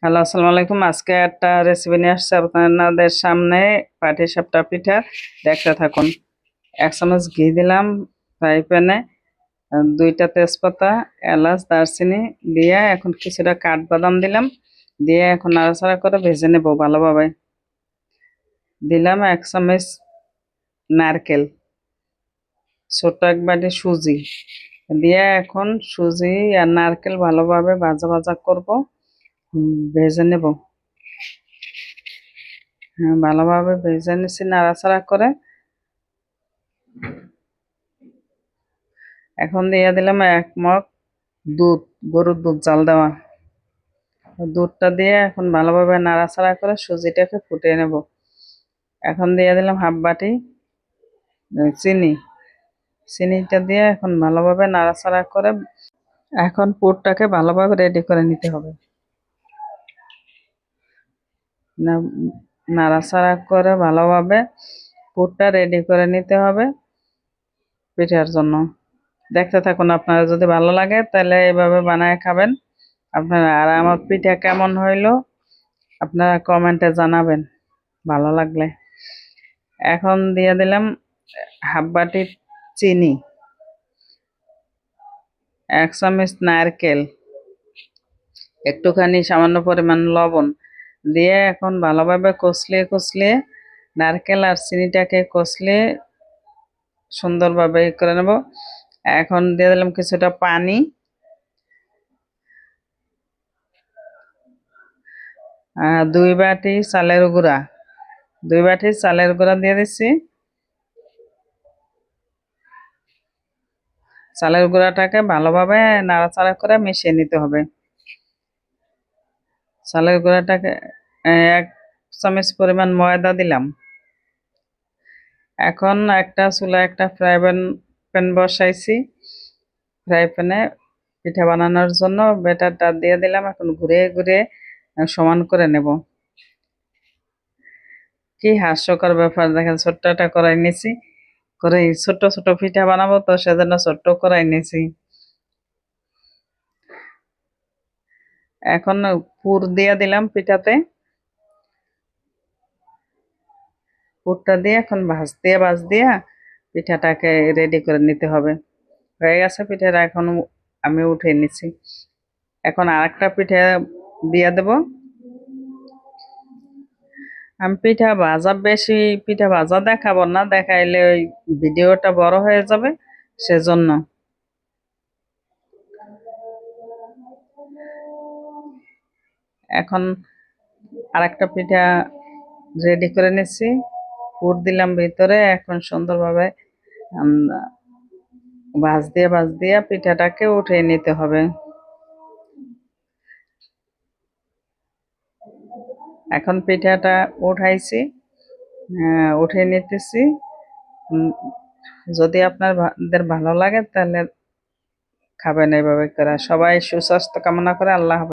Hello, আসসালামু আলাইকুম। আজকে একটা রেসিপি নিয়ে আসছে আপনাদের সামনে, পাটিসাপটা পিঠা। দেখতে থাকুন। 1 চামচ ঘি দিলাম ফ্রাই প্যানে, 2টা তেজপাতা, এলাচ, দারচিনি দিয়ে এখন কিছুটা কাঠবাদাম দিলাম, দিয়ে এখন নাড়াচাড়া করে ভেজে নেব ভালোভাবে। দিলাম 1 চামচ নারকেল, ছোট্ট এক বাটি সুজি দিয়ে এখন সুজি আর নারকেল ভালোভাবে ভাজা ভাজা করব, ভেজে নেব। হ্যাঁ, ভালোভাবে ভেজে নিচ্ছি নাড়াচাড়া করে। এখন দিয়ে দিলাম 1 মগ দুধ, গরুর দুধ জাল দেওয়া। দুধটা দিয়ে এখন ভালোভাবে নাড়াচাড়া করে সুজিটাকে ফুটিয়ে নেব। এখন দিয়ে দিলাম হাফ বাটি চিনি। চিনিটা দিয়ে এখন ভালোভাবে নাড়াচাড়া করে এখন পুরটাকে ভালোভাবে রেডি করে নিতে হবে। নাড়াচাড়া করে ভালোভাবে পুরটা রেডি করে নিতে হবে পিঠার জন্য। দেখতে থাকুন, আপনারা যদি ভালো লাগে তাহলে এভাবে বানায় খাবেন আপনারা। আর আমার পিঠা কেমন হইলো আপনারা কমেন্টে জানাবেন ভালো লাগলে। এখন দিয়ে দিলাম হাফ বাটি চিনি, 1 চামচ নারকেল, একটুখানি সামান্য পরিমাণ লবণ দিয়ে এখন ভালোভাবে কষলিয়ে কষলিয়ে নারকেল আর চিনিটাকে কষলিয়ে সুন্দরভাবে করে নেব। এখন দিয়ে দিলাম কিছুটা পানি, 2 বাটি চালের গুঁড়া, 2 বাটি চালের গুঁড়া দিয়ে দিচ্ছি। চালের গুঁড়াটাকে ভালোভাবে নাড়াচাড়া করে মিশিয়ে নিতে হবে। চালের গুঁড়াটাকে 1 চামচ পরিমাণ ময়দা দিলাম। এখন একটা চুলায় একটা ফ্রাই প্যান বসাইছি। ফ্রাই প্যানে পিঠা বানানোর জন্য ব্যাটারটা দিয়ে দিলাম। এখন ঘুরে ঘুরে সমান করে নেব। কি হাস্যকর ব্যাপার, দেখেন ছোট্ট একটা কড়াই নিয়েছি, করে ছোট্ট ছোট পিঠা বানাবো তো সেজন্য ছোট্ট কড়াই নিয়েছি। এখন পুর দিয়ে দিলাম পিঠাতে। পুরটা দিয়ে এখন ভাঁজ দিয়ে পিঠাটাকে রেডি করে নিতে হবে। হয়ে গেছে পিঠাটা, এখন আমি উঠিয়ে নিচ্ছি। এখন আরেকটা পিঠা দিয়ে দেব। আমি পিঠা ভাজা দেখাবো না, দেখাইলে ওই ভিডিওটা বড় হয়ে যাবে, সেজন্য। এখন আরেকটা পিঠা রেডি করে নিচ্ছি, পুর দিলাম ভিতরে। এখন সুন্দরভাবে ভাঁজ দিয়ে পিঠাটাকে উঠিয়ে নিতে হবে। এখন পিঠাটা উঠাইছি, উঠিয়ে নিতেছি। যদি আপনাদের ভালো লাগে তাহলে খাবেন এইভাবে করে। সবাই সুস্বাস্থ্য কামনা করে। আল্লাহ হাফেজ।